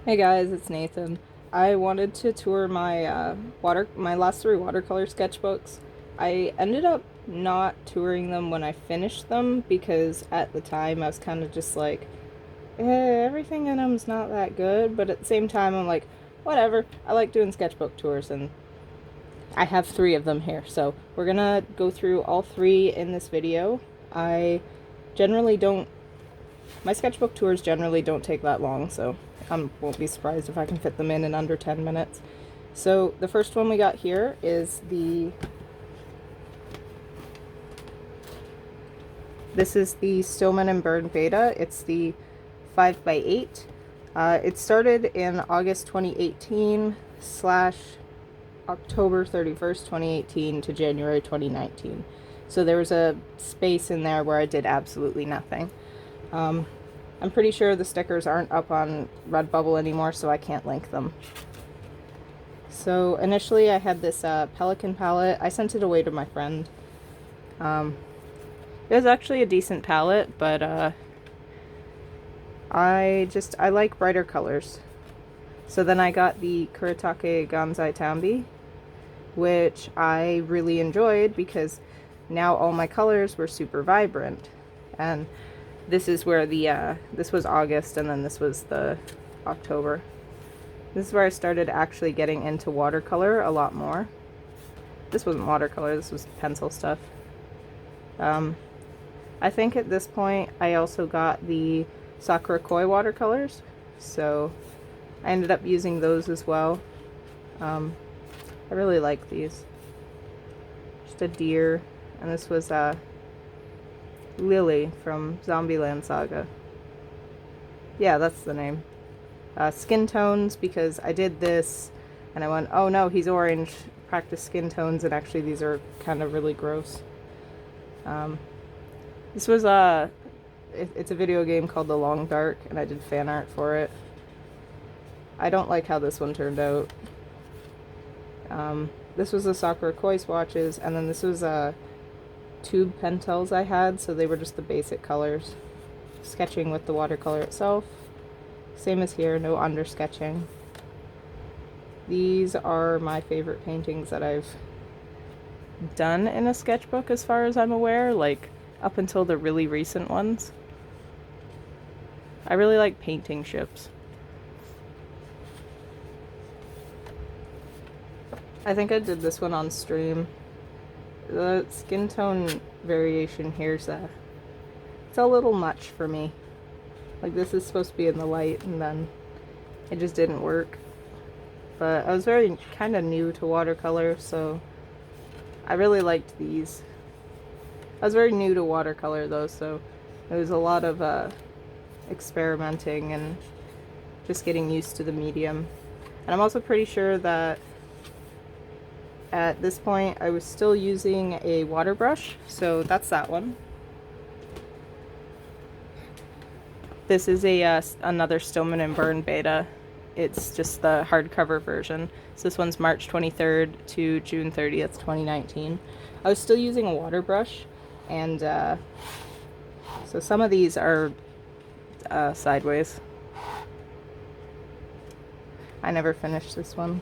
Hey guys, it's Nathan. I wanted to tour my last three watercolor sketchbooks. I ended up not touring them when I finished them because at the time I was kind of just like, everything in them's not that good, but at the same time I'm like, whatever. I like doing sketchbook tours and I have three of them here. So we're gonna go through all three in this video. I generally don't My sketchbook tours generally don't take that long, so I won't be surprised if I can fit them in under 10 minutes. So the first one we got here is this is the Stillman and Bern Beta. It's the 5x8. It started in August 2018 slash October 31st, 2018 to January 2019. So there was a space in there where I did absolutely nothing. I'm pretty sure the stickers aren't up on Redbubble anymore, so I can't link them. So initially I had this Pelican palette. I sent it away to my friend. It was actually a decent palette, but I like brighter colors. So then I got the Kuretake Ganzai Tambi, which I really enjoyed because now all my colors were super vibrant. And this is where this was August, and then this was the October. This is where I started actually getting into watercolor a lot more. This wasn't watercolor, this was pencil stuff. I think at this point I also got the Sakura Koi watercolors, so I ended up using those as well. I really like these. Just a deer, and this was Lily from Zombieland Saga. Yeah, that's the name. Skin tones, because I did this and I went, oh no, he's orange. Practice skin tones, and actually these are kind of really gross. This was it's a video game called The Long Dark, and I did fan art for it. I don't like how this one turned out. This was the Sakura Koi swatches, and then this was tube pentels I had, so they were just the basic colors. Sketching with the watercolor itself. Same as here, no under sketching. These are my favorite paintings that I've done in a sketchbook as far as I'm aware, like up until the really recent ones. I really like painting ships. I think I did this one on stream. The skin tone variation here's it's a little much for me. Like, this is supposed to be in the light, and then it just didn't work. But I was very kind of new to watercolor, so I really liked these. I was very new to watercolor though, so it was a lot of experimenting and just getting used to the medium. And I'm also pretty sure that at this point I was still using a water brush, so that's that one. This is another Stillman and Bern Beta. It's just the hardcover version. So this one's March 23rd to June 30th, 2019. I was still using a water brush, and so some of these are sideways. I never finished this one.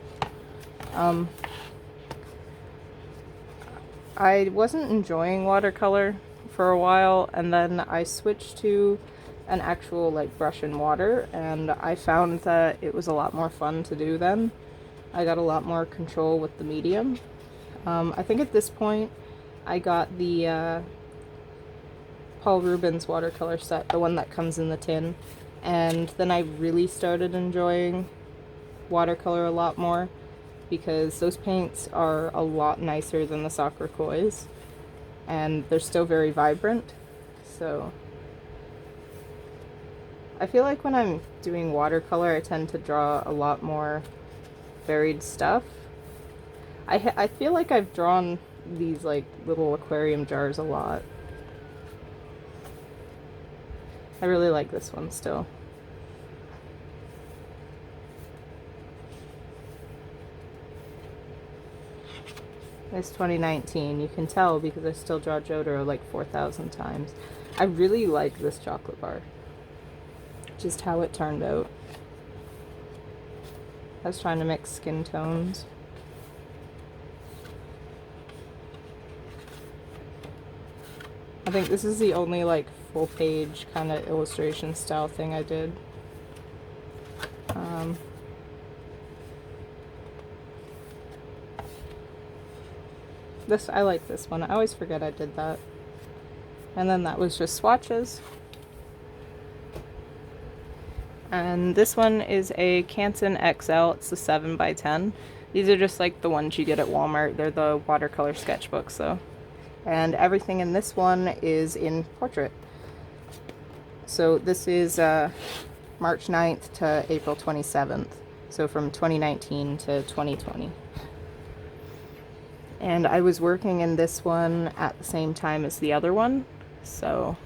I wasn't enjoying watercolor for a while, and then I switched to an actual like brush and water, and I found that it was a lot more fun to do then. I got a lot more control with the medium. I think at this point I got the Paul Rubens watercolor set, the one that comes in the tin, and then I really started enjoying watercolor a lot more, because those paints are a lot nicer than the Sakura Kois, and they're still very vibrant. So I feel like when I'm doing watercolor I tend to draw a lot more varied stuff. I feel like I've drawn these like little aquarium jars a lot. I really like this one still. It's 2019. You can tell because I still draw Jotaro like 4,000 times. I really like this chocolate bar. Just how it turned out. I was trying to mix skin tones. I think this is the only like full page kind of illustration style thing I did. I like this one. I always forget I did that. And then that was just swatches. And this one is a Kansan XL. It's the 7x10. These are just like the ones you get at Walmart. They're the watercolor sketchbooks though. And everything in this one is in portrait. So this is March 9th to April 27th. So from 2019 to 2020. And I was working in this one at the same time as the other one. So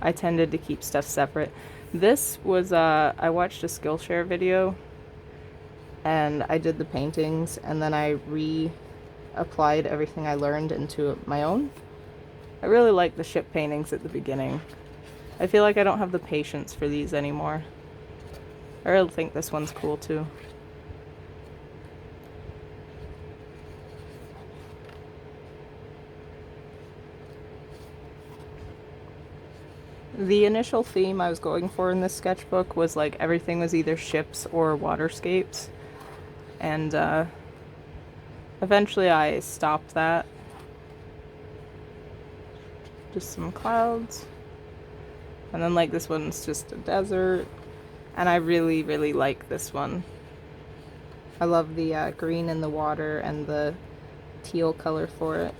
I tended to keep stuff separate. This was, I watched a Skillshare video and I did the paintings and then I applied everything I learned into my own. I really like the ship paintings at the beginning. I feel like I don't have the patience for these anymore. I really think this one's cool too. The initial theme I was going for in this sketchbook was like everything was either ships or waterscapes. And eventually I stopped that. Just some clouds. And then like this one's just a desert. And I really, really like this one. I love the green in the water and the teal color for it.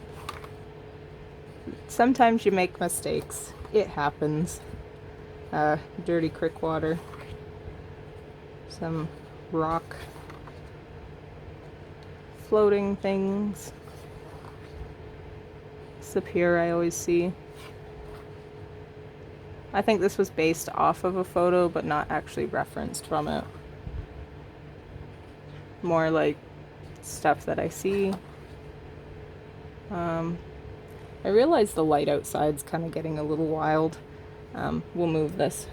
Sometimes you make mistakes. It happens. Dirty creek water. Some rock floating things. Sapir I always see. I think this was based off of a photo but not actually referenced from it. More like stuff that I see. I realize the light outside's kind of getting a little wild. We'll move this.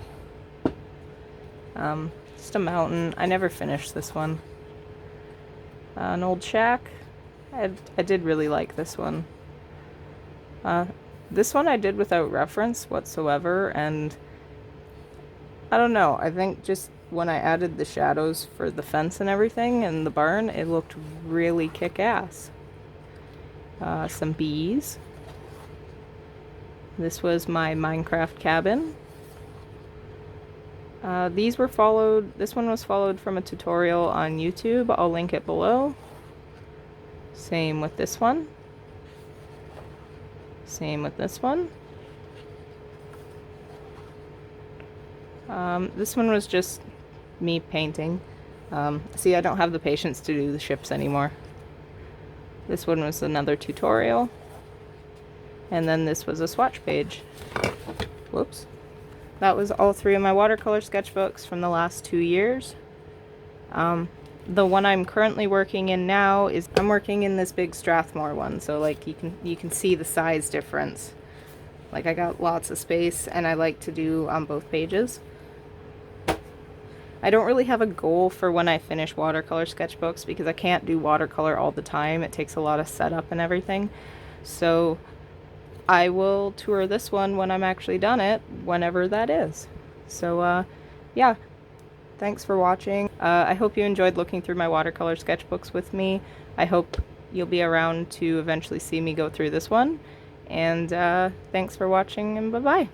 Just a mountain. I never finished this one. An old shack. I did really like this one. This one I did without reference whatsoever, and I don't know. I think just when I added the shadows for the fence and everything and the barn, it looked really kick-ass. Some bees. This was my Minecraft cabin. This one was followed from a tutorial on YouTube. I'll link it below. Same with this one. Same with this one. This one was just me painting. See, I don't have the patience to do the ships anymore. This one was another tutorial. And then this was a swatch page. Whoops. That was all three of my watercolor sketchbooks from the last 2 years. The one I'm currently working in now is I'm working in this big Strathmore one, so like you can see the size difference. Like I got lots of space and I like to do on both pages. I don't really have a goal for when I finish watercolor sketchbooks because I can't do watercolor all the time. It takes a lot of setup and everything. So I will tour this one when I'm actually done it, whenever that is. So yeah, thanks for watching. I hope you enjoyed looking through my watercolor sketchbooks with me. I hope you'll be around to eventually see me go through this one. And thanks for watching, and bye-bye.